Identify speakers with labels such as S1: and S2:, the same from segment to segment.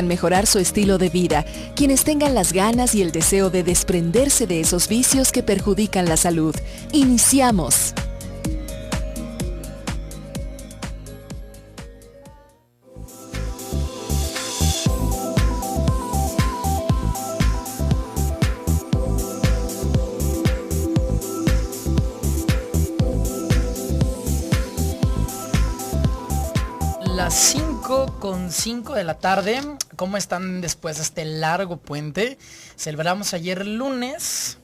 S1: Mejorar su estilo de vida, quienes tengan las ganas y el deseo de desprenderse de esos vicios que perjudican la salud. Iniciamos.
S2: Las 5:05 de la tarde. ¿Cómo están después de este largo puente? Celebramos ayer lunes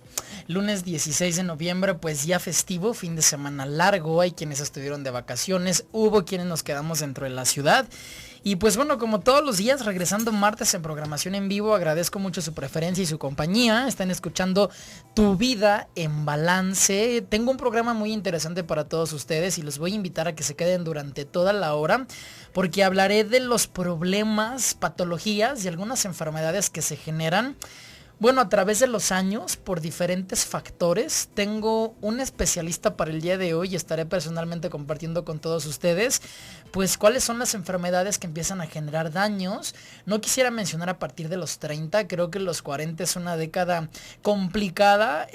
S2: 16 de noviembre, pues ya festivo, fin de semana largo. Hay quienes estuvieron de vacaciones, hubo quienes nos quedamos dentro de la ciudad. Y pues bueno, como todos los días, regresando martes en programación en vivo, agradezco mucho su preferencia y su compañía. Están escuchando Tu Vida en Balance. Tengo un programa muy interesante para todos ustedes y los voy a invitar a que se queden durante toda la hora, porque hablaré de los problemas, patologías y algunas enfermedades que se generan, bueno, a través de los años, por diferentes factores. Tengo un especialista para el día de hoy y estaré personalmente compartiendo con todos ustedes, pues, cuáles son las enfermedades que empiezan a generar daños. No quisiera mencionar a partir de los 30, creo que los 40 es una década complicada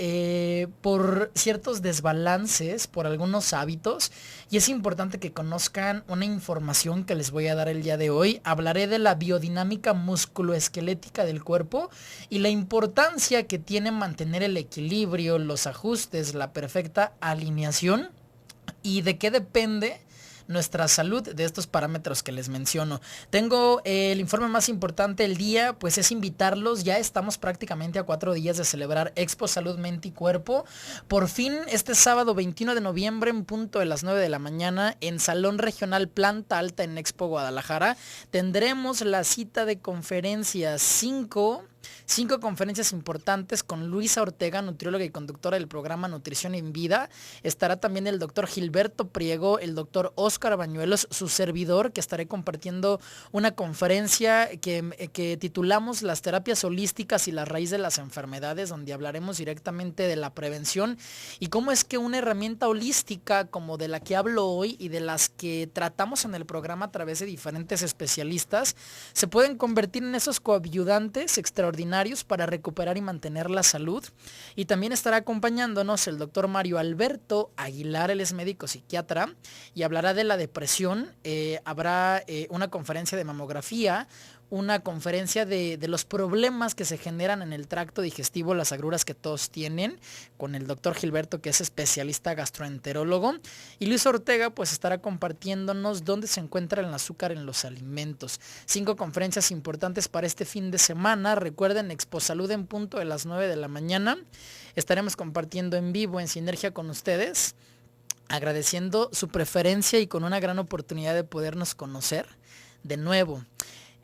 S2: por ciertos desbalances, por algunos hábitos, y es importante que conozcan una información que les voy a dar el día de hoy. Hablaré de la biodinámica musculoesquelética del cuerpo y la importancia que tiene mantener el equilibrio, los ajustes, la perfecta alineación y de qué depende nuestra salud de estos parámetros que les menciono. Tengo el informe más importante del día, pues es invitarlos. Ya estamos prácticamente a 4 días de celebrar Expo Salud, Mente y Cuerpo. Por fin, este sábado 21 de noviembre, en punto de las 9 de la mañana, en Salón Regional Planta Alta en Expo Guadalajara, tendremos la cita de conferencias. Cinco conferencias importantes con Luisa Ortega, nutrióloga y conductora del programa Nutrición en Vida. Estará también el doctor Gilberto Priego, el doctor Óscar Bañuelos, su servidor, que estaré compartiendo una conferencia que titulamos Las terapias holísticas y la raíz de las enfermedades, donde hablaremos directamente de la prevención y cómo es que una herramienta holística como de la que hablo hoy y de las que tratamos en el programa a través de diferentes especialistas se pueden convertir en esos coayudantes extraordinarios para recuperar y mantener la salud. Y también estará acompañándonos el doctor Mario Alberto Aguilar. Él es médico psiquiatra y hablará de la depresión. Habrá una conferencia de mamografía, una conferencia de los problemas que se generan en el tracto digestivo, las agruras que todos tienen, con el doctor Gilberto, que es especialista gastroenterólogo, y Luis Ortega pues estará compartiéndonos dónde se encuentra el azúcar en los alimentos. 5 conferencias importantes para este fin de semana. Recuerden, Expo Salud en punto de las 9 de la mañana. Estaremos compartiendo en vivo, en sinergia con ustedes, agradeciendo su preferencia y con una gran oportunidad de podernos conocer de nuevo.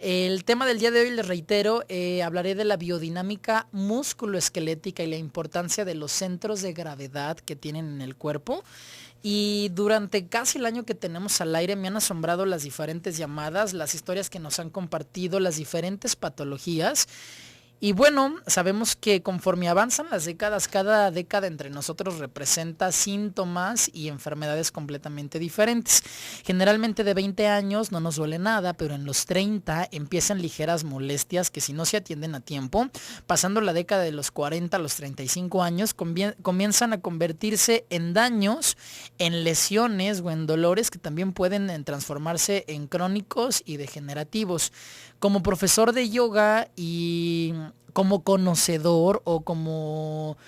S2: El tema del día de hoy, les reitero, hablaré de la biodinámica musculoesquelética y la importancia de los centros de gravedad que tienen en el cuerpo. Y durante casi el año que tenemos al aire me han asombrado las diferentes llamadas, las historias que nos han compartido, las diferentes patologías. Y bueno, sabemos que conforme avanzan las décadas, cada década entre nosotros representa síntomas y enfermedades completamente diferentes. Generalmente de 20 años no nos duele nada, pero en los 30 empiezan ligeras molestias que, si no se atienden a tiempo, pasando la década de los 40 a los 35 años, comienzan a convertirse en daños, en lesiones o en dolores que también pueden transformarse en crónicos y degenerativos. Como profesor de yoga y como conocedor o como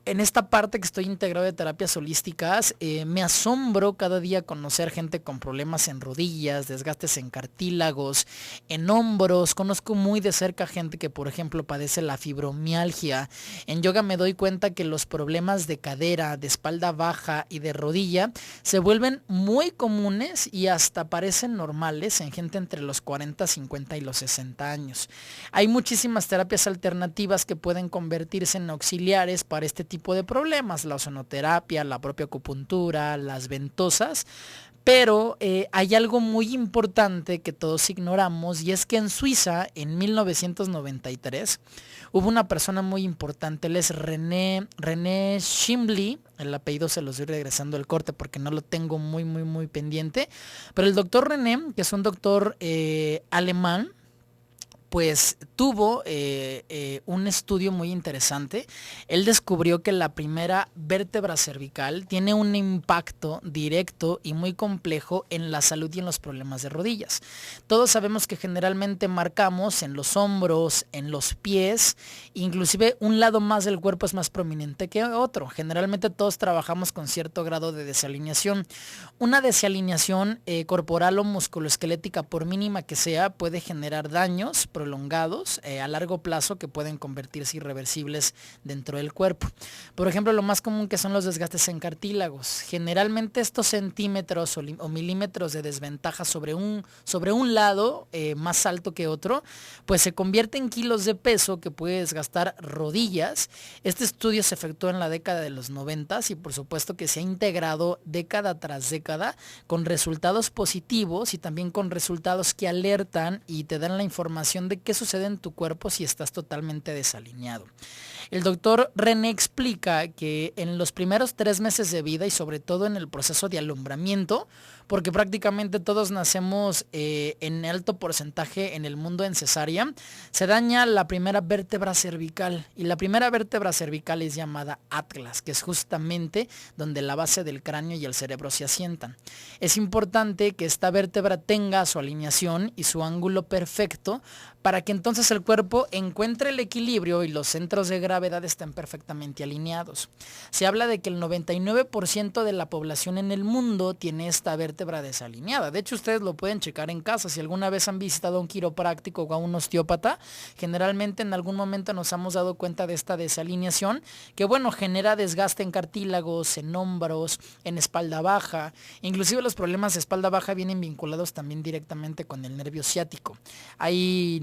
S2: en esta parte que estoy integrado de terapias holísticas, me asombro cada día conocer gente con problemas en rodillas, desgastes en cartílagos, en hombros. Conozco muy de cerca gente que, por ejemplo, padece la fibromialgia. En yoga me doy cuenta que los problemas de cadera, de espalda baja y de rodilla se vuelven muy comunes y hasta parecen normales en gente entre los 40, 50 y los 60 años. Hay muchísimas terapias alternativas que pueden convertirse en auxiliares para este tipo de problemas, la ozonoterapia, la propia acupuntura, las ventosas, pero hay algo muy importante que todos ignoramos, y es que en Suiza, en 1993, hubo una persona muy importante. Él es René Schimli, el apellido se los estoy regresando al corte porque no lo tengo muy pendiente, pero el doctor René, que es un doctor alemán, pues tuvo un estudio muy interesante. Él descubrió que la primera vértebra cervical tiene un impacto directo y muy complejo en la salud y en los problemas de rodillas. Todos sabemos que generalmente marcamos en los hombros, en los pies, inclusive un lado más del cuerpo es más prominente que otro. Generalmente todos trabajamos con cierto grado de desalineación. Una desalineación corporal o musculoesquelética, por mínima que sea, puede generar daños prolongados a largo plazo que pueden convertirse irreversibles dentro del cuerpo. Por ejemplo, lo más común que son los desgastes en cartílagos. Generalmente estos centímetros o milímetros de desventaja sobre un lado más alto que otro, pues se convierte en kilos de peso que puede desgastar rodillas. Este estudio se efectuó en la década de los 90 y por supuesto que se ha integrado década tras década con resultados positivos y también con resultados que alertan y te dan la información de qué sucede en tu cuerpo si estás totalmente desalineado. El doctor René explica que en los primeros 3 meses de vida y sobre todo en el proceso de alumbramiento, porque prácticamente todos nacemos en alto porcentaje en el mundo en cesárea, se daña la primera vértebra cervical y la primera vértebra cervical es llamada atlas, que es justamente donde la base del cráneo y el cerebro se asientan. Es importante que esta vértebra tenga su alineación y su ángulo perfecto para que entonces el cuerpo encuentre el equilibrio y los centros de gravedad estén perfectamente alineados. Se habla de que el 99% de la población en el mundo tiene esta vértebra desalineada. De hecho, ustedes lo pueden checar en casa. Si alguna vez han visitado a un quiropráctico o a un osteópata, generalmente en algún momento nos hemos dado cuenta de esta desalineación que, bueno, genera desgaste en cartílagos, en hombros, en espalda baja. Inclusive los problemas de espalda baja vienen vinculados también directamente con el nervio ciático.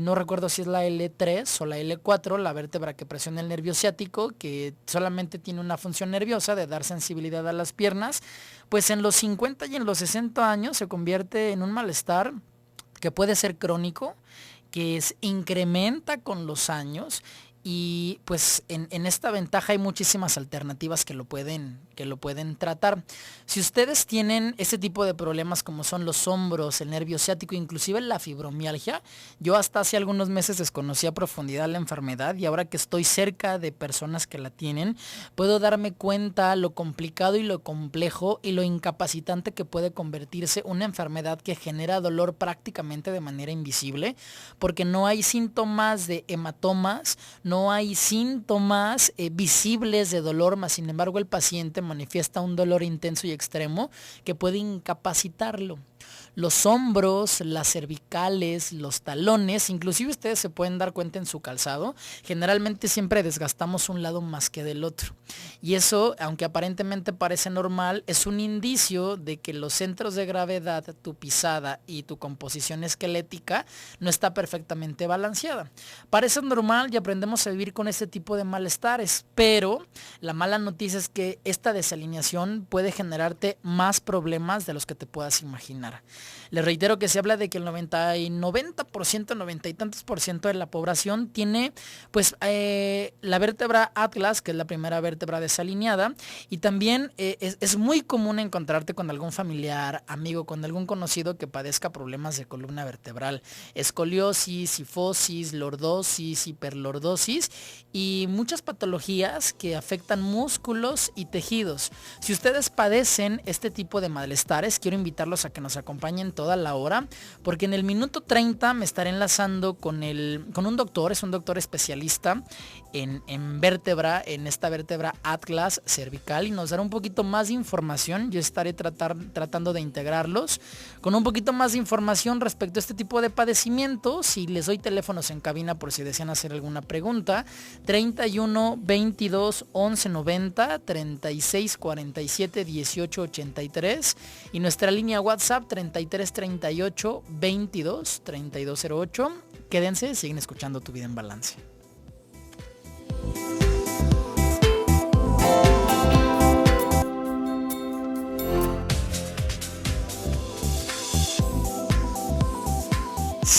S2: No recuerdo si es la L3 o la L4, la vértebra que presiona el nervio ciático, que solamente tiene una función nerviosa de dar sensibilidad a las piernas, pues en los 50 y en los 60 años se convierte en un malestar que puede ser crónico, que incrementa con los años. Y pues en esta ventaja hay muchísimas alternativas que lo pueden tratar. Si ustedes tienen ese tipo de problemas como son los hombros, el nervio ciático, inclusive la fibromialgia, yo hasta hace algunos meses desconocía a profundidad la enfermedad y ahora que estoy cerca de personas que la tienen, puedo darme cuenta lo complicado y lo complejo y lo incapacitante que puede convertirse una enfermedad que genera dolor prácticamente de manera invisible, porque no hay síntomas de hematomas, no hay síntomas visibles de dolor, mas sin embargo el paciente manifiesta un dolor intenso y extremo que puede incapacitarlo. Los hombros, las cervicales, los talones, inclusive ustedes se pueden dar cuenta en su calzado, generalmente siempre desgastamos un lado más que del otro. Y eso, aunque aparentemente parece normal, es un indicio de que los centros de gravedad, tu pisada y tu composición esquelética no está perfectamente balanceada. Parece normal y aprendemos a vivir con este tipo de malestares, pero la mala noticia es que esta desalineación puede generarte más problemas de los que te puedas imaginar. Les reitero que se habla de que el 90 y tantos por ciento de la población tiene pues la vértebra atlas, que es la primera vértebra desalineada, y también es muy común encontrarte con algún familiar, amigo, con algún conocido que padezca problemas de columna vertebral, escoliosis, cifosis, lordosis, hiperlordosis y muchas patologías que afectan músculos y tejidos. Si ustedes padecen este tipo de malestares, quiero invitarlos a que nos acompañen toda la hora, porque en el minuto 30 me estaré enlazando con un doctor, es un doctor especialista en vértebra, en esta vértebra atlas cervical, y nos dará un poquito más de información. Yo estaré tratando de integrarlos con un poquito más de información respecto a este tipo de padecimientos, y les doy teléfonos en cabina por si desean hacer alguna pregunta: 31 22 11 90, 36 47 18 83, y nuestra línea WhatsApp 33 38 22 32 08. Quédense, siguen escuchando Tu Vida en Balance.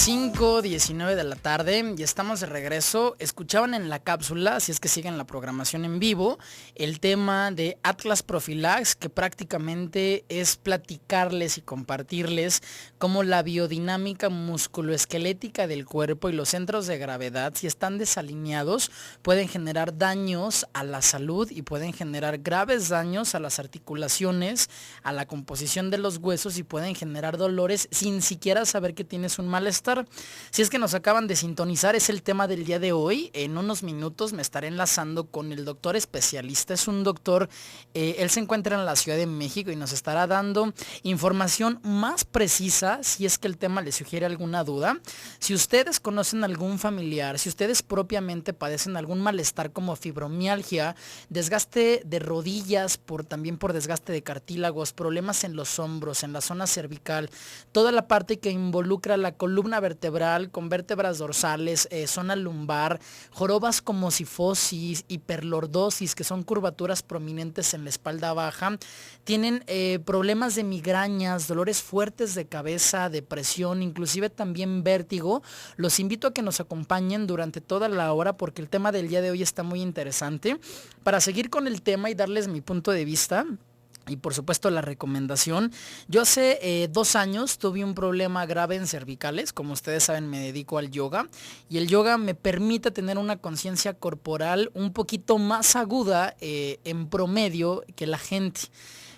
S2: 5:19 de la tarde y estamos de regreso. Escuchaban en la cápsula, si es que siguen la programación en vivo, el tema de Atlas Profilax, que prácticamente es platicarles y compartirles cómo la biodinámica musculoesquelética del cuerpo y los centros de gravedad, si están desalineados, pueden generar daños a la salud y pueden generar graves daños a las articulaciones, a la composición de los huesos y pueden generar dolores sin siquiera saber que tienes un malestar. Si es que nos acaban de sintonizar, es el tema del día de hoy. En unos minutos me estaré enlazando con el doctor especialista. Es un doctor, él se encuentra en la Ciudad de México y nos estará dando información más precisa si es que el tema le sugiere alguna duda. Si ustedes conocen algún familiar, si ustedes propiamente padecen algún malestar como fibromialgia, desgaste de rodillas, también por desgaste de cartílagos, problemas en los hombros, en la zona cervical, toda la parte que involucra la columna vertebral con vértebras dorsales, zona lumbar, jorobas como cifosis, hiperlordosis, que son curvaturas prominentes en la espalda baja, tienen problemas de migrañas, dolores fuertes de cabeza, depresión, inclusive también vértigo, los invito a que nos acompañen durante toda la hora porque el tema del día de hoy está muy interesante. Para seguir con el tema y darles mi punto de vista, y por supuesto la recomendación, yo hace 2 años tuve un problema grave en cervicales. Como ustedes saben, me dedico al yoga y el yoga me permite tener una conciencia corporal un poquito más aguda en promedio que la gente.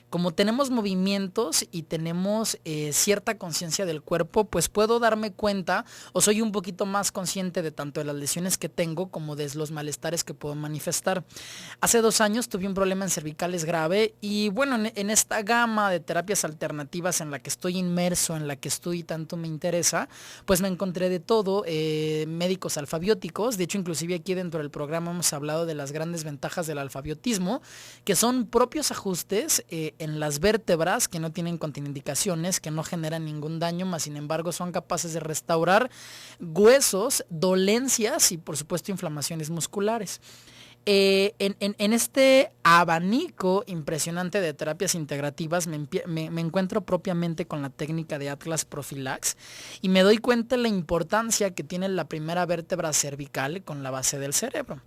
S2: Como tenemos movimientos y tenemos cierta conciencia del cuerpo, pues puedo darme cuenta o soy un poquito más consciente de tanto de las lesiones que tengo como de los malestares que puedo manifestar. Hace 2 años tuve un problema en cervicales grave y bueno, en esta gama de terapias alternativas en la que estoy inmerso, en la que estoy y tanto me interesa, pues me encontré de todo, médicos alfabióticos. De hecho, inclusive aquí dentro del programa hemos hablado de las grandes ventajas del alfabiotismo, que son propios ajustes en las vértebras que no tienen contraindicaciones, que no generan ningún daño, más sin embargo son capaces de restaurar huesos, dolencias y por supuesto inflamaciones musculares. En este abanico impresionante de terapias integrativas me encuentro propiamente con la técnica de Atlas Profilax y me doy cuenta de la importancia que tiene la primera vértebra cervical con la base del cerebro.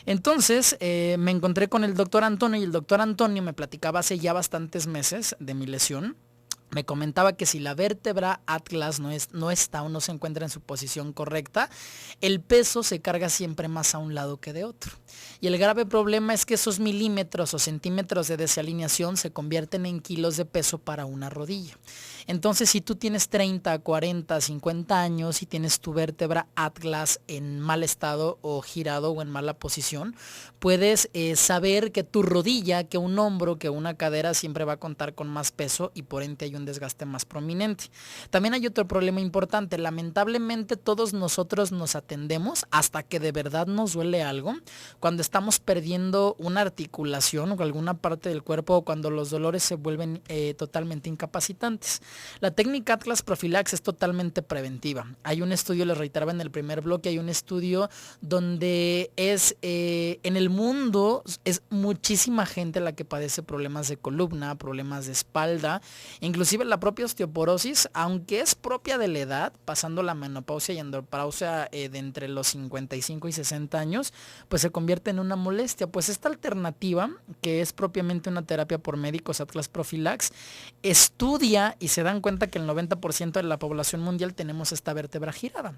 S2: Entonces me encontré con el doctor Antonio y el doctor Antonio me platicaba hace ya bastantes meses de mi lesión. Me comentaba que si la vértebra Atlas no está o no se encuentra en su posición correcta, el peso se carga siempre más a un lado que de otro. Y el grave problema es que esos milímetros o centímetros de desalineación se convierten en kilos de peso para una rodilla. Entonces, si tú tienes 30, 40, 50 años y tienes tu vértebra Atlas en mal estado o girado o en mala posición, puedes saber que tu rodilla, que un hombro, que una cadera siempre va a contar con más peso y por ende hay un desgaste más prominente. También hay otro problema importante. Lamentablemente todos nosotros nos atendemos hasta que de verdad nos duele algo, cuando estamos perdiendo una articulación o alguna parte del cuerpo o cuando los dolores se vuelven totalmente incapacitantes. La técnica Atlas Profilax es totalmente preventiva. Hay un estudio, les reiteraba en el primer bloque, hay un estudio donde es en el mundo es muchísima gente la que padece problemas de columna, problemas de espalda, inclusive la propia osteoporosis, aunque es propia de la edad, pasando la menopausia y andropausia de entre los 55 y 60 años, pues se convierte en una molestia. Pues esta alternativa, que es propiamente una terapia por médicos Atlas Profilax, estudia y se dan cuenta que el 90% de la población mundial tenemos esta vértebra girada.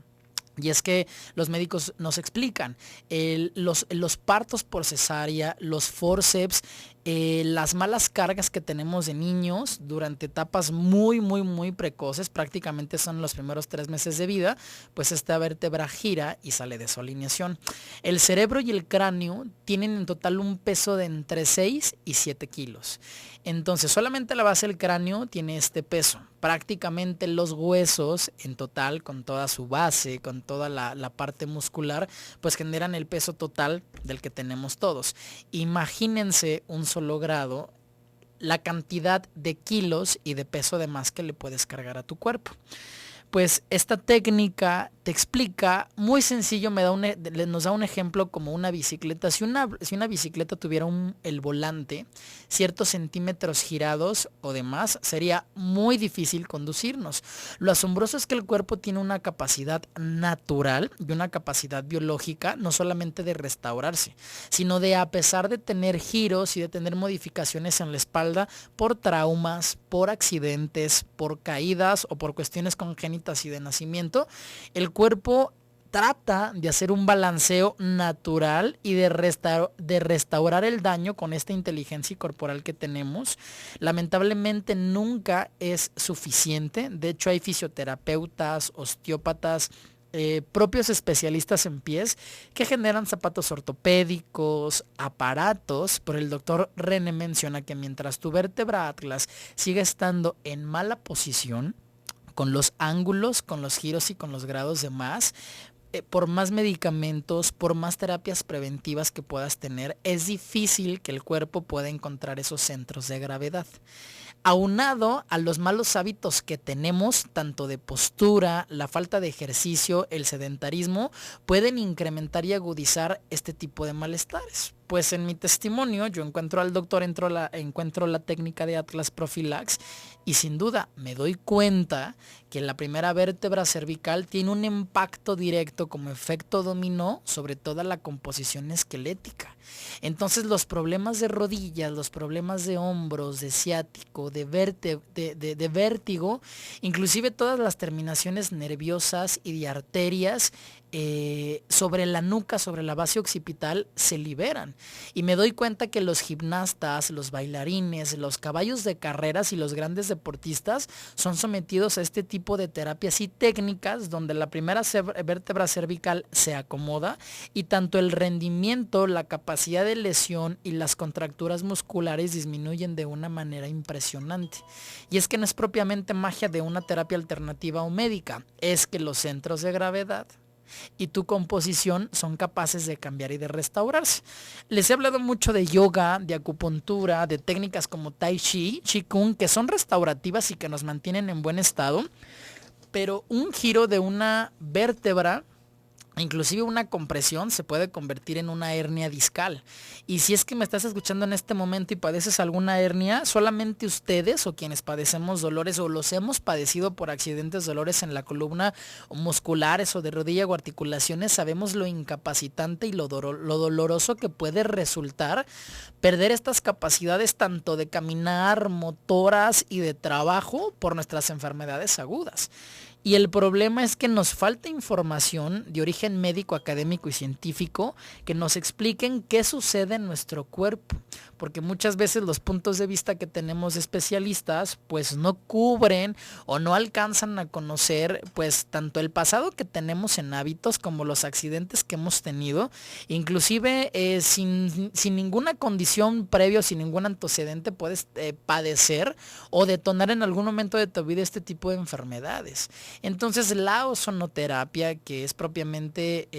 S2: Y es que los médicos nos explican, los partos por cesárea, los forceps, las malas cargas que tenemos de niños durante etapas muy precoces, prácticamente son los primeros 3 meses de vida, pues esta vértebra gira y sale de su alineación. El cerebro y el cráneo tienen en total un peso de entre 6 y 7 kilos. Entonces solamente la base del cráneo tiene este peso. Prácticamente los huesos en total, con toda su base, con toda la parte muscular, pues generan el peso total del que tenemos todos. Imagínense un solo grado, la cantidad de kilos y de peso de más que le puedes cargar a tu cuerpo. Pues esta técnica te explica, muy sencillo, nos da un ejemplo como una bicicleta. Si una bicicleta tuviera el volante ciertos centímetros girados o demás, sería muy difícil conducirnos. Lo asombroso es que el cuerpo tiene una capacidad natural y una capacidad biológica, no solamente de restaurarse, sino de, a pesar de tener giros y de tener modificaciones en la espalda por traumas, por accidentes, por caídas o por cuestiones congénitas y de nacimiento, el cuerpo trata de hacer un balanceo natural y de restaurar el daño con esta inteligencia corporal que tenemos. Lamentablemente nunca es suficiente. De hecho, hay fisioterapeutas, osteópatas, propios especialistas en pies que generan zapatos ortopédicos, aparatos, pero el doctor René menciona que mientras tu vértebra atlas sigue estando en mala posición, con los ángulos, con los giros y con los grados de más, por más medicamentos, por más terapias preventivas que puedas tener, es difícil que el cuerpo pueda encontrar esos centros de gravedad. Aunado a los malos hábitos que tenemos, tanto de postura, la falta de ejercicio, el sedentarismo, pueden incrementar y agudizar este tipo de malestares. Pues en mi testimonio yo encuentro al doctor, encuentro la técnica de Atlas Profilax y sin duda me doy cuenta que la primera vértebra cervical tiene un impacto directo como efecto dominó sobre toda la composición esquelética. Entonces los problemas de rodillas, los problemas de hombros, de ciático, de vértigo, inclusive todas las terminaciones nerviosas y de arterias sobre la nuca, sobre la base occipital, se liberan. Y me doy cuenta que los gimnastas, los bailarines, los caballos de carreras y los grandes deportistas son sometidos a este tipo de terapias y técnicas donde la primera vértebra cervical se acomoda y tanto el rendimiento, la capacidad de lesión y las contracturas musculares disminuyen de una manera impresionante. Y es que no es propiamente magia de una terapia alternativa o médica, es que los centros de gravedad y tu composición son capaces de cambiar y de restaurarse. Les he hablado mucho de yoga, de acupuntura, de técnicas como Tai Chi, Qigong, que son restaurativas y que nos mantienen en buen estado, pero un giro de una vértebra, inclusive una compresión, se puede convertir en una hernia discal. Y si es que me estás escuchando en este momento y padeces alguna hernia, solamente ustedes o quienes padecemos dolores o los hemos padecido por accidentes, dolores en la columna o musculares o de rodilla o articulaciones, sabemos lo incapacitante y lo doloroso que puede resultar perder estas capacidades tanto de caminar, motoras y de trabajo por nuestras enfermedades agudas. Y el problema es que nos falta información de origen médico, académico y científico que nos expliquen qué sucede en nuestro cuerpo. Porque muchas veces los puntos de vista que tenemos de especialistas pues no cubren o no alcanzan a conocer pues tanto el pasado que tenemos en hábitos como los accidentes que hemos tenido. Inclusive sin ninguna condición previa, sin ningún antecedente puedes padecer o detonar en algún momento de tu vida este tipo de enfermedades. Entonces la ozonoterapia, que es propiamente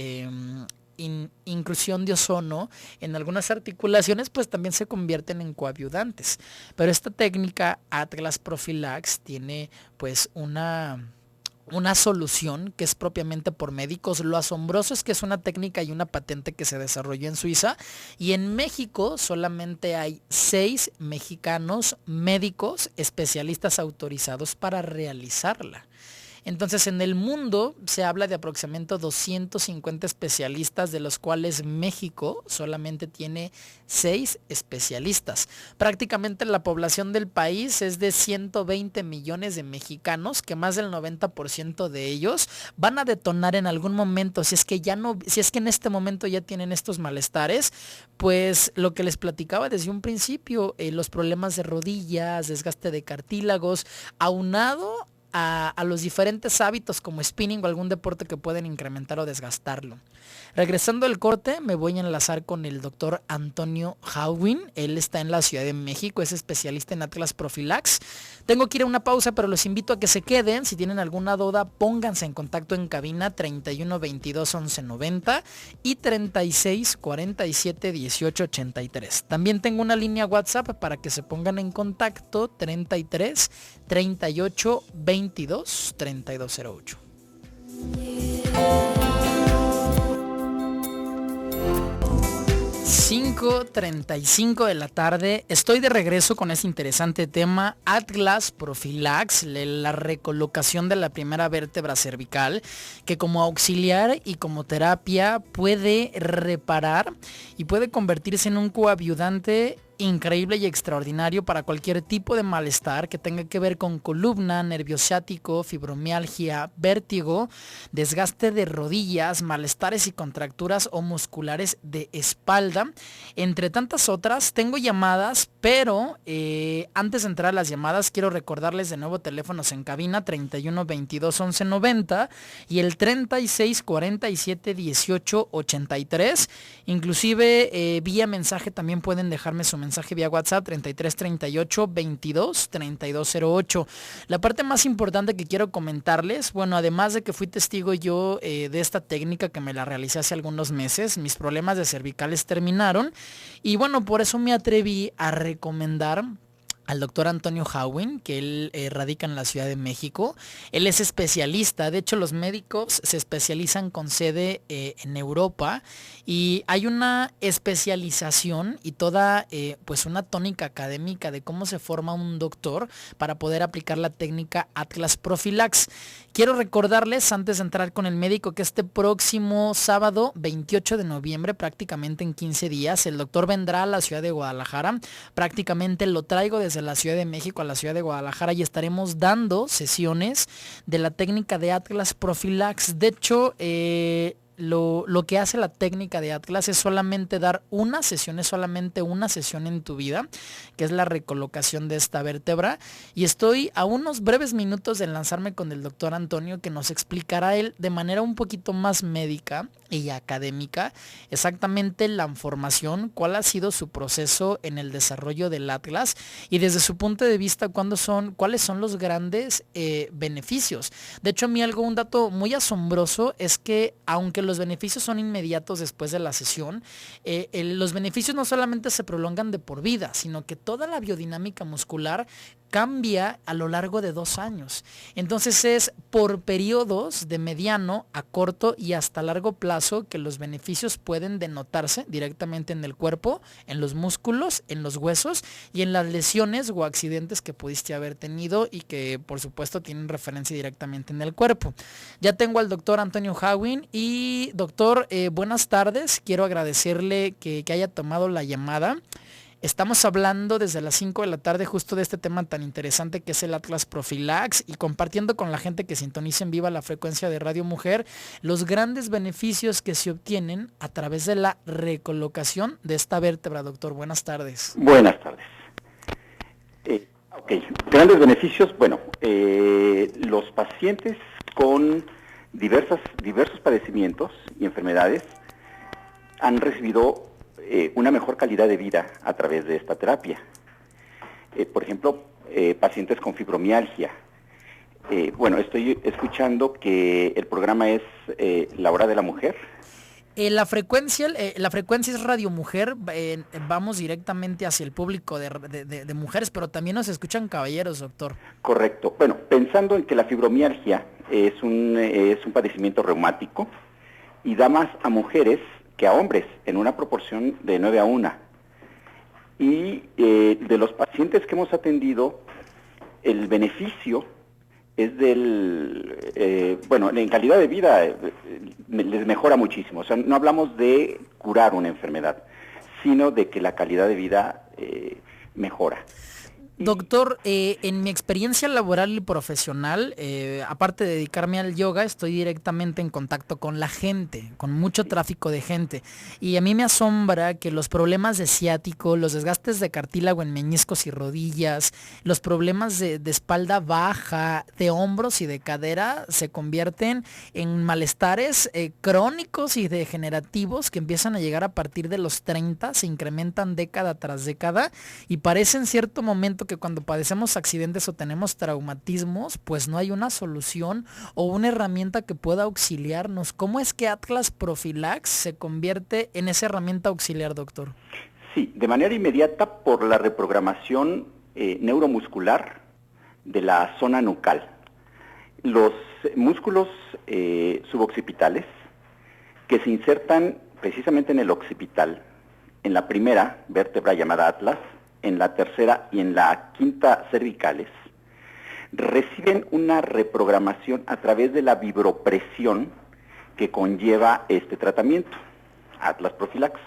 S2: inclusión de ozono en algunas articulaciones, pues también se convierten en coadyuvantes. Pero esta técnica Atlas Profilax tiene pues una solución que es propiamente por médicos. Lo asombroso es que es una técnica y una patente que se desarrolló en Suiza y en México solamente hay 6 mexicanos médicos especialistas autorizados para realizarla. Entonces en el mundo se habla de aproximadamente 250 especialistas, de los cuales México solamente tiene 6 especialistas. Prácticamente la población del país es de 120 millones de mexicanos, que más del 90% de ellos van a detonar en algún momento, si es que en este momento ya tienen estos malestares, pues lo que les platicaba desde un principio, los problemas de rodillas, desgaste de cartílagos, aunado a los diferentes hábitos como spinning o algún deporte que pueden incrementar o desgastarlo. Regresando al corte, me voy a enlazar con el doctor Antonio Hauwin. Él está en la Ciudad de México, es especialista en Atlas Profilax. Tengo que ir a una pausa, pero los invito a que se queden. Si tienen alguna duda, pónganse en contacto en cabina 31 22 11 90 y 36 47 18 83. También tengo una línea WhatsApp para que se pongan en contacto, 33 38 22 3208. 5:35 de la tarde, estoy de regreso con este interesante tema, Atlas Profilax, la recolocación de la primera vértebra cervical, que como auxiliar y como terapia puede reparar y puede convertirse en un coadyuvante increíble y extraordinario para cualquier tipo de malestar que tenga que ver con columna, nervio ciático, fibromialgia, vértigo, desgaste de rodillas, malestares y contracturas o musculares de espalda, entre tantas otras. Tengo llamadas, pero antes de entrar a las llamadas quiero recordarles de nuevo teléfonos en cabina 31 22 11 90 y el 36 47 18 83. Inclusive vía mensaje también pueden dejarme su mensaje vía WhatsApp 33 38 22 32 08. La parte más importante que quiero comentarles, bueno, además de que fui testigo yo de esta técnica que me la realicé hace algunos meses, mis problemas de cervicales terminaron y bueno, por eso me atreví a recomendar al doctor Antonio Howin, que él radica en la Ciudad de México. Él es especialista, de hecho los médicos se especializan con sede en Europa y hay una especialización y toda pues una tónica académica de cómo se forma un doctor para poder aplicar la técnica Atlas Profilax. Quiero recordarles antes de entrar con el médico que este próximo sábado 28 de noviembre, prácticamente en 15 días, el doctor vendrá a la ciudad de Guadalajara. Prácticamente lo traigo desde la Ciudad de México a la ciudad de Guadalajara y estaremos dando sesiones de la técnica de Atlas Profilax. De hecho, lo que hace la técnica de Atlas es solamente dar una sesión, es solamente una sesión en tu vida, que es la recolocación de esta vértebra. Y estoy a unos breves minutos de lanzarme con el doctor Antonio, que nos explicará él de manera un poquito más médica y académica exactamente la formación, cuál ha sido su proceso en el desarrollo del Atlas y desde su punto de vista cuáles son los grandes beneficios. De hecho, a mí un dato muy asombroso es que aunque los beneficios son inmediatos después de la sesión, los beneficios no solamente se prolongan de por vida, sino que toda la biodinámica muscular cambia a lo largo de 2 años. Entonces es por periodos de mediano a corto y hasta largo plazo que los beneficios pueden denotarse directamente en el cuerpo, en los músculos, en los huesos y en las lesiones o accidentes que pudiste haber tenido y que por supuesto tienen referencia directamente en el cuerpo. Ya tengo al doctor Antonio Howin y doctor, buenas tardes. Quiero agradecerle que haya tomado la llamada. Estamos hablando desde las 5 de la tarde justo de este tema tan interesante que es el Atlas Profilax y compartiendo con la gente que sintoniza en viva la frecuencia de Radio Mujer los grandes beneficios que se obtienen a través de la recolocación de esta vértebra. Doctor, buenas tardes.
S3: Buenas tardes. Grandes beneficios. Bueno, los pacientes con diversos padecimientos y enfermedades han recibido una mejor calidad de vida a través de esta terapia. Por ejemplo, pacientes con fibromialgia. Bueno, estoy escuchando que el programa es La Hora de la Mujer.
S2: La frecuencia es Radio Mujer, vamos directamente hacia el público de mujeres, pero también nos escuchan caballeros, doctor.
S3: Correcto. Bueno, pensando en que la fibromialgia es un padecimiento reumático y da más a mujeres que a hombres, en una proporción de 9-1. Y de los pacientes que hemos atendido, el beneficio es en calidad de vida les mejora muchísimo. O sea, no hablamos de curar una enfermedad, sino de que la calidad de vida mejora.
S2: Doctor, en mi experiencia laboral y profesional, aparte de dedicarme al yoga, estoy directamente en contacto con la gente, con mucho tráfico de gente. Y a mí me asombra que los problemas de ciático, los desgastes de cartílago en meñiscos y rodillas, los problemas de espalda baja, de hombros y de cadera se convierten en malestares crónicos y degenerativos que empiezan a llegar a partir de los 30, se incrementan década tras década y parece en cierto momento que cuando padecemos accidentes o tenemos traumatismos, pues no hay una solución o una herramienta que pueda auxiliarnos. ¿Cómo es que Atlas Profilax se convierte en esa herramienta auxiliar, doctor?
S3: Sí, de manera inmediata por la reprogramación neuromuscular de la zona nucal. Los músculos suboccipitales que se insertan precisamente en el occipital, en la primera vértebra llamada atlas, en la tercera y en la quinta cervicales, reciben una reprogramación a través de la vibropresión que conlleva este tratamiento, Atlas Profilax.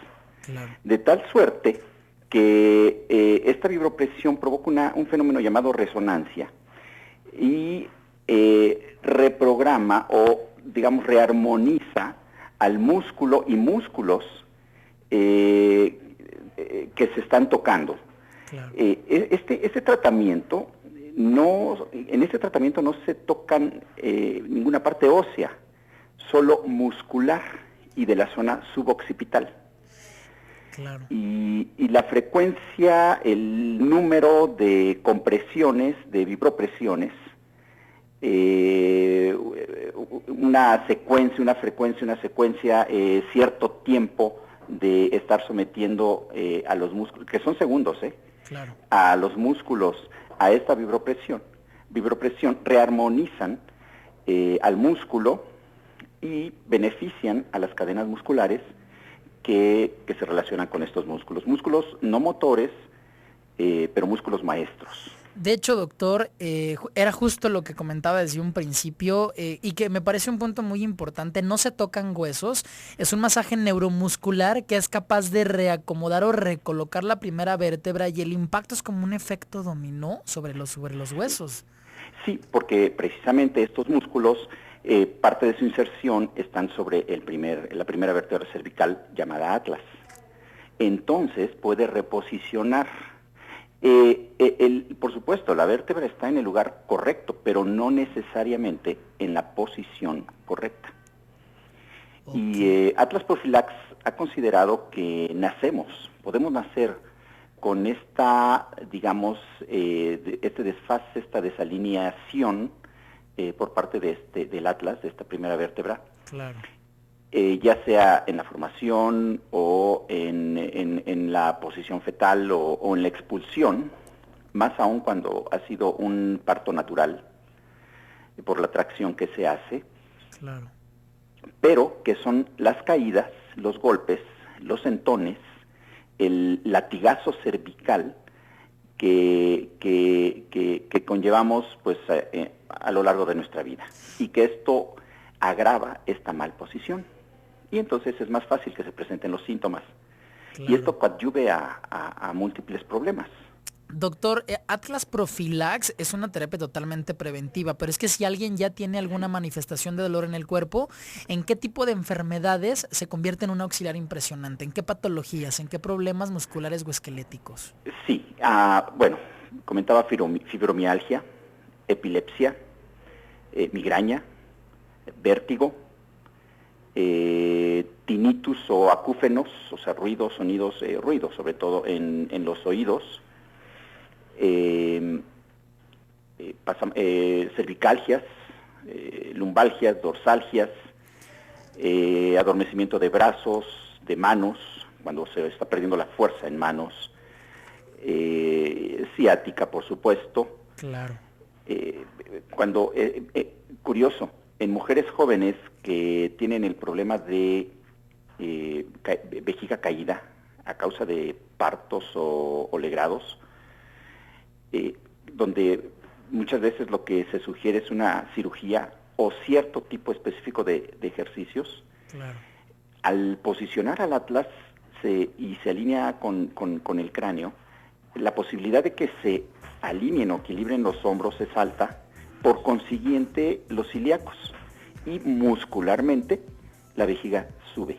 S3: Claro. De tal suerte que esta vibropresión provoca un fenómeno llamado resonancia y reprograma o, digamos, rearmoniza al músculo y músculos que se están tocando. Claro. Este tratamiento, en este tratamiento no se tocan ninguna parte ósea, solo muscular y de la zona suboccipital. Claro. Y la frecuencia, el número de compresiones, de vibropresiones, una secuencia, cierto tiempo de estar sometiendo a los músculos, que son segundos, claro, a los músculos a esta vibropresión rearmonizan al músculo y benefician a las cadenas musculares que se relacionan con estos músculos no motores, pero músculos maestros.
S2: De hecho, doctor, era justo lo que comentaba desde un principio y que me parece un punto muy importante. No se tocan huesos, es un masaje neuromuscular que es capaz de reacomodar o recolocar la primera vértebra y el impacto es como un efecto dominó sobre los huesos.
S3: Sí, porque precisamente estos músculos, parte de su inserción están sobre la primera vértebra cervical llamada atlas. Entonces puede reposicionar. Por supuesto, la vértebra está en el lugar correcto, pero no necesariamente en la posición correcta. Okay. Y Atlas Profilax ha considerado que podemos nacer con esta, digamos, este desfase, esta desalineación por parte del atlas, de esta primera vértebra. Claro. Ya sea en la formación o en la posición fetal o en la expulsión, más aún cuando ha sido un parto natural, por la tracción que se hace. Claro. Pero que son las caídas, los golpes, los sentones, el latigazo cervical que conllevamos pues a lo largo de nuestra vida, y que esto agrava esta malposición. Y entonces es más fácil que se presenten los síntomas. Claro. Y esto coadyuve a múltiples problemas.
S2: Doctor, Atlas Profilax es una terapia totalmente preventiva, pero es que si alguien ya tiene alguna manifestación de dolor en el cuerpo, ¿en qué tipo de enfermedades se convierte en un auxiliar impresionante? ¿En qué patologías? ¿En qué problemas musculares o esqueléticos? Sí,
S3: bueno, comentaba fibromialgia, epilepsia, migraña, vértigo, tinnitus o acúfenos, o sea, ruidos, sobre todo en los oídos, cervicalgias, lumbalgias, dorsalgias, adormecimiento de brazos, de manos, cuando se está perdiendo la fuerza en manos, ciática, por supuesto. Claro. Curioso, en mujeres jóvenes que tienen el problema de vejiga caída a causa de partos o legrados, donde muchas veces lo que se sugiere es una cirugía o cierto tipo específico de ejercicios. Claro. Al posicionar al atlas y se alinea con el cráneo, la posibilidad de que se alineen o equilibren los hombros es alta, por consiguiente los ilíacos, y muscularmente la vejiga sube.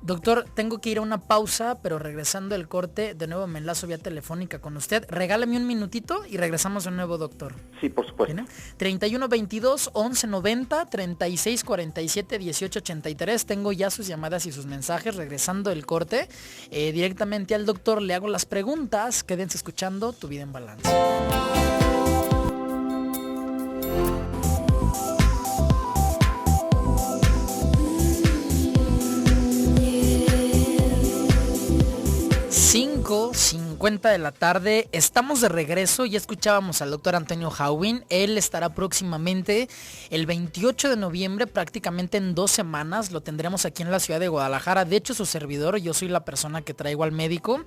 S2: Doctor, tengo que ir a una pausa, pero regresando del corte, de nuevo me enlazo vía telefónica con usted. Regálame un minutito y regresamos de nuevo, doctor.
S3: Sí, por supuesto.
S2: ¿Tiene? 3122 1190 3647 1883. Tengo ya sus llamadas y sus mensajes. Regresando del corte, directamente al doctor le hago las preguntas. Quédense escuchando Tu Vida en Balance. 9:50 de la tarde. Estamos de regreso. Ya escuchábamos al doctor Antonio Hauwin. Él estará próximamente el 28 de noviembre, prácticamente en 2 semanas. Lo tendremos aquí en la ciudad de Guadalajara. De hecho, su servidor, yo soy la persona que traigo al médico.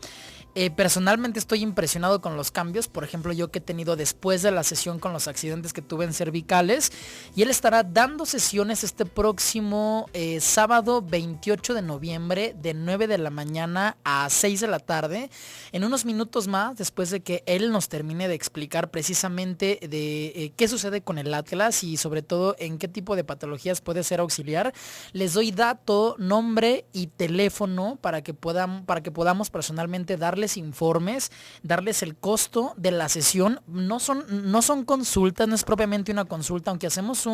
S2: Personalmente estoy impresionado con los cambios, por ejemplo yo que he tenido después de la sesión con los accidentes que tuve en cervicales, y él estará dando sesiones este próximo sábado 28 de noviembre de 9 de la mañana a 6 de la tarde, en unos minutos más después de que él nos termine de explicar precisamente de qué sucede con el Atlas y sobre todo en qué tipo de patologías puede ser auxiliar. Les doy dato, nombre y teléfono para que podamos personalmente darles informes, darles el costo de la sesión. No son consultas, no es propiamente una consulta, aunque hacemos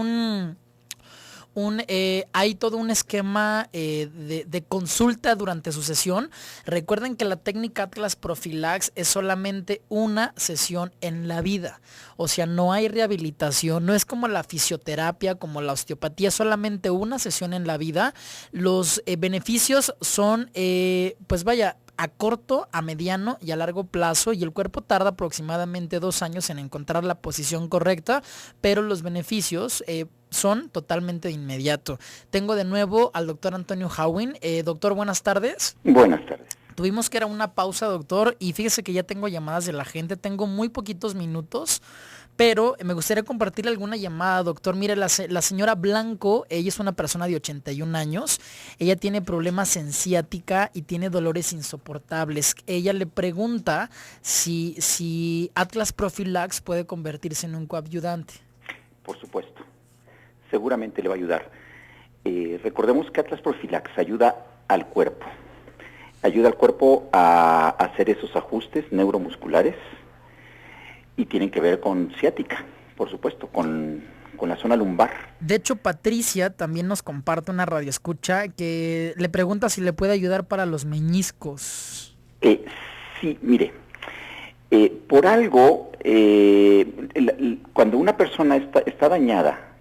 S2: hay todo un esquema de consulta durante su sesión. Recuerden que la técnica Atlas Profilax es solamente una sesión en la vida, o sea, no hay rehabilitación, no es como la fisioterapia, como la osteopatía, es solamente una sesión en la vida. Los beneficios son, pues vaya, a corto, a mediano y a largo plazo, y el cuerpo tarda aproximadamente 2 años en encontrar la posición correcta, pero los beneficios son totalmente de inmediato. Tengo de nuevo al doctor Antonio Hauwin. Doctor, buenas tardes.
S3: Buenas tardes.
S2: Tuvimos que era una pausa, doctor, y fíjese que ya tengo llamadas de la gente, tengo muy poquitos minutos, pero me gustaría compartir alguna llamada, doctor. Mire, la señora Blanco, ella es una persona de 81 años, ella tiene problemas en ciática y tiene dolores insoportables. Ella le pregunta si Atlas Profilax puede convertirse en un coadyuvante.
S3: Por supuesto, seguramente le va a ayudar. Recordemos que Atlas Profilax ayuda al cuerpo a hacer esos ajustes neuromusculares, y tienen que ver con ciática, por supuesto, con la zona lumbar.
S2: De hecho, Patricia también nos comparte una radioescucha que le pregunta si le puede ayudar para los meñiscos.
S3: Sí, mire, por algo, cuando una persona está dañada,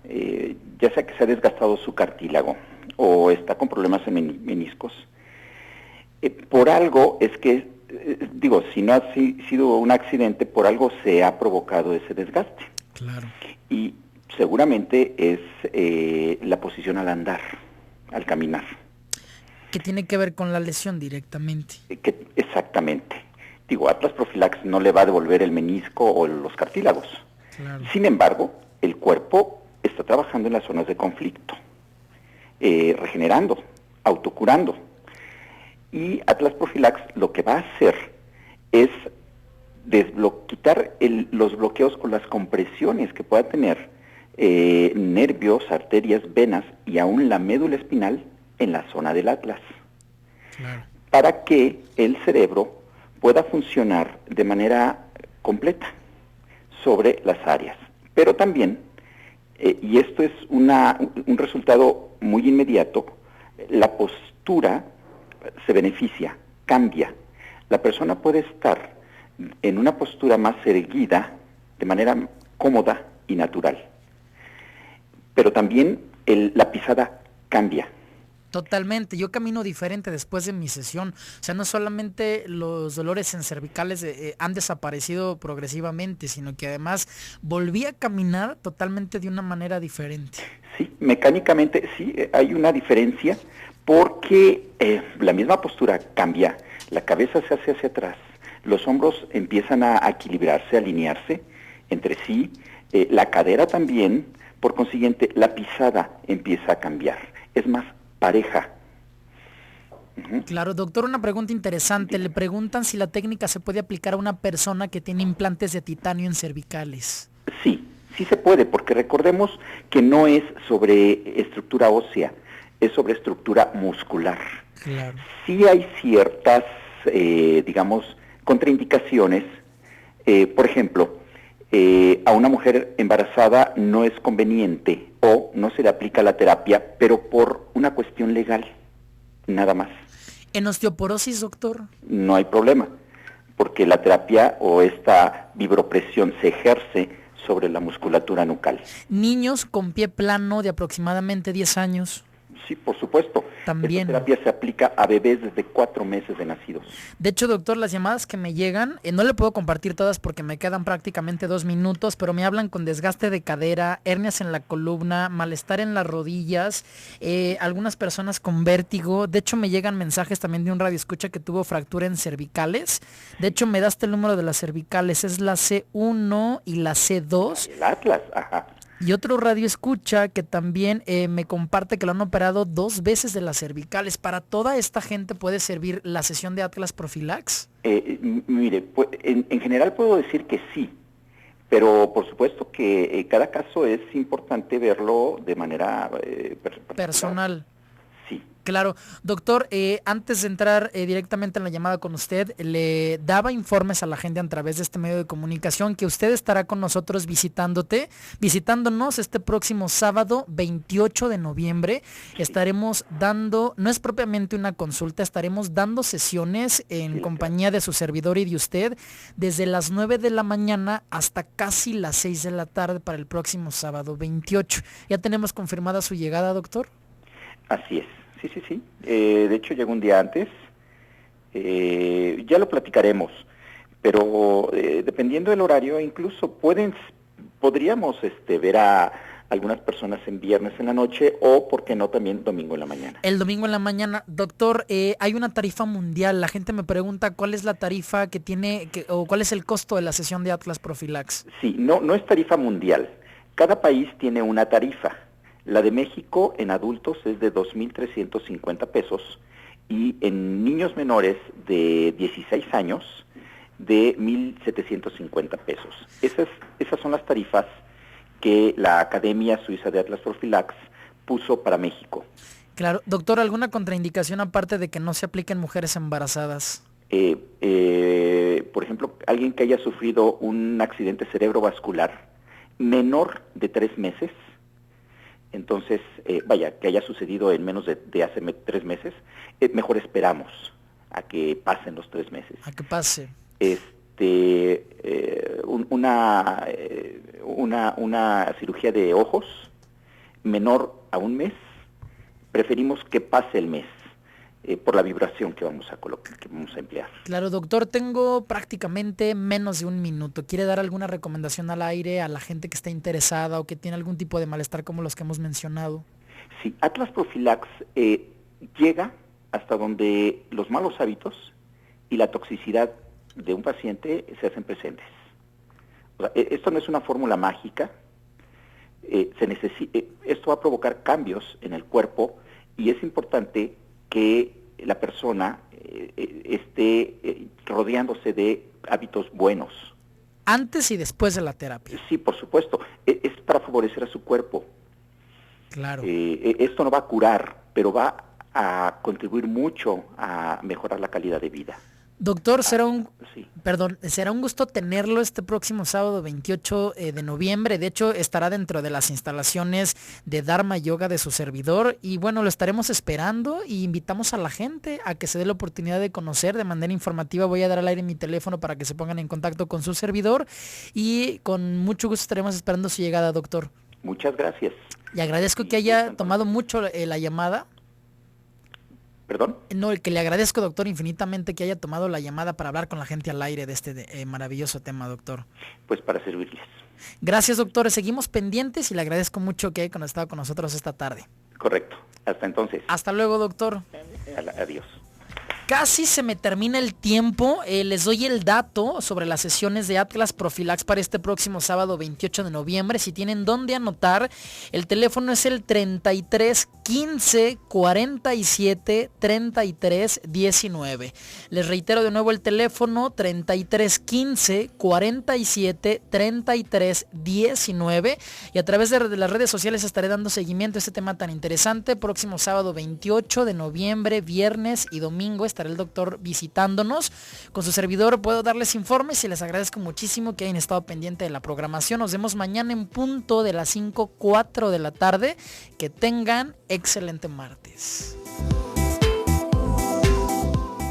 S3: ya sea que se ha desgastado su cartílago o está con problemas en meniscos, por algo es que, si no ha sido un accidente, por algo se ha provocado ese desgaste.
S2: Claro. Y
S3: seguramente es la posición al andar, al caminar.
S2: ¿Qué tiene que ver con la lesión directamente?
S3: Exactamente. Atlas Profilax no le va a devolver el menisco o los cartílagos.
S2: Claro.
S3: Sin embargo, el cuerpo está trabajando en las zonas de conflicto, regenerando, autocurando. Y Atlas Profilax lo que va a hacer es quitar los bloqueos o las compresiones que pueda tener nervios, arterias, venas y aún la médula espinal en la zona del atlas.
S2: Claro.
S3: Para que el cerebro pueda funcionar de manera completa sobre las áreas. Pero también, y esto es un resultado muy inmediato, la postura se beneficia, cambia. La persona puede estar en una postura más erguida, de manera cómoda y natural. Pero también la pisada cambia.
S2: Totalmente, yo camino diferente después de mi sesión. O sea, no solamente los dolores en cervicales han desaparecido progresivamente, sino que además volví a caminar totalmente de una manera diferente.
S3: Sí, mecánicamente sí hay una diferencia, porque la misma postura cambia, la cabeza se hace hacia atrás, los hombros empiezan a equilibrarse, a alinearse entre sí, la cadera también, por consiguiente la pisada empieza a cambiar, es más pareja.
S2: Uh-huh. Claro, doctor, una pregunta interesante, le preguntan si la técnica se puede aplicar a una persona que tiene implantes de titanio en cervicales.
S3: Sí se puede, porque recordemos que no es sobre estructura ósea, es sobre estructura muscular.
S2: Claro.
S3: Sí hay ciertas, contraindicaciones. Por ejemplo, a una mujer embarazada no es conveniente o no se le aplica la terapia, pero por una cuestión legal, nada más.
S2: ¿En osteoporosis, doctor?
S3: No hay problema, porque la terapia o esta vibropresión se ejerce sobre la musculatura nucal.
S2: ¿Niños con pie plano de aproximadamente 10 años?
S3: Sí, por supuesto.
S2: También.
S3: Esta terapia se aplica a bebés desde 4 meses de nacidos.
S2: De hecho, doctor, las llamadas que me llegan, no le puedo compartir todas porque me quedan prácticamente 2 minutos, pero me hablan con desgaste de cadera, hernias en la columna, malestar en las rodillas, algunas personas con vértigo. De hecho, me llegan mensajes también de un radioescucha que tuvo fractura en cervicales. De hecho, me daste el número de las cervicales, es la C1 y la C2.
S3: El Atlas, ajá.
S2: Y otro radio escucha que también me comparte que lo han operado 2 veces de las cervicales. ¿Para toda esta gente puede servir la sesión de Atlas Profilax?
S3: Mire, pues, en general puedo decir que sí, pero por supuesto que cada caso es importante verlo de manera
S2: personal.
S3: Sí.
S2: Claro. Doctor, antes de entrar directamente en la llamada con usted, le daba informes a la gente a través de este medio de comunicación que usted estará con nosotros visitándonos este próximo sábado 28 de noviembre. Sí. Estaremos dando, no es propiamente una consulta, estaremos dando sesiones en compañía de su servidor y de usted desde las 9 de la mañana hasta casi las 6 de la tarde para el próximo sábado 28. ¿Ya tenemos confirmada su llegada, doctor?
S3: Así es. Sí. De hecho, llegó un día antes. Ya lo platicaremos. Pero dependiendo del horario, incluso podríamos ver a algunas personas en viernes en la noche o, ¿por qué no, también domingo en la mañana?
S2: El domingo en la mañana. Doctor, hay una tarifa mundial. La gente me pregunta cuál es la tarifa que tiene o cuál es el costo de la sesión de Atlas Profilax.
S3: Sí, no es tarifa mundial. Cada país tiene una tarifa. La de México en adultos es de 2,350 pesos y en niños menores de 16 años de 1,750 pesos. Esas son las tarifas que la Academia Suiza de Atlas Profilax puso para México.
S2: Claro. Doctor, ¿alguna contraindicación aparte de que no se aplique en mujeres embarazadas?
S3: Por ejemplo, alguien que haya sufrido un accidente cerebrovascular menor de 3 meses, entonces, que haya sucedido en menos de hace 3 meses, mejor esperamos a que pasen los 3 meses.
S2: A que pase.
S3: Una cirugía de ojos menor a 1 mes, preferimos que pase el mes. Por la vibración que vamos a emplear.
S2: Claro, doctor, tengo prácticamente menos de 1 minuto. ¿Quiere dar alguna recomendación al aire a la gente que está interesada o que tiene algún tipo de malestar como los que hemos mencionado?
S3: Sí, Atlas Profilax llega hasta donde los malos hábitos y la toxicidad de un paciente se hacen presentes. O sea, esto no es una fórmula mágica. Esto va a provocar cambios en el cuerpo y es importante que la persona esté rodeándose de hábitos buenos.
S2: Antes y después de la terapia.
S3: Sí, por supuesto. Es para favorecer a su cuerpo.
S2: Claro.
S3: Esto no va a curar, pero va a contribuir mucho a mejorar la calidad de vida.
S2: Doctor, será un gusto tenerlo este próximo sábado 28 de noviembre. De hecho, estará dentro de las instalaciones de Dharma Yoga de su servidor. Y bueno, lo estaremos esperando y invitamos a la gente a que se dé la oportunidad de conocer de manera informativa. Voy a dar al aire mi teléfono para que se pongan en contacto con su servidor. Y con mucho gusto estaremos esperando su llegada, doctor.
S3: Muchas gracias.
S2: Y agradezco que haya tomado mucho la llamada.
S3: ¿Perdón?
S2: No, el que le agradezco, doctor, infinitamente que haya tomado la llamada para hablar con la gente al aire de este maravilloso tema, doctor.
S3: Pues para servirles.
S2: Gracias, doctor. Seguimos pendientes y le agradezco mucho que haya estado con nosotros esta tarde.
S3: Correcto. Hasta entonces.
S2: Hasta luego, doctor.
S3: Adiós.
S2: Casi se me termina el tiempo. Les doy el dato sobre las sesiones de Atlas Profilax para este próximo sábado 28 de noviembre. Si tienen dónde anotar, el teléfono es el 33 15 47 33 19. Les reitero de nuevo el teléfono 33 15 47 33 19. Y a través de las redes sociales estaré dando seguimiento a este tema tan interesante. Próximo sábado 28 de noviembre, viernes y domingo estará el doctor visitándonos. Con su servidor puedo darles informes y les agradezco muchísimo que hayan estado pendiente de la programación. Nos vemos mañana en punto de las 5:04 de la tarde. Que tengan excelente martes.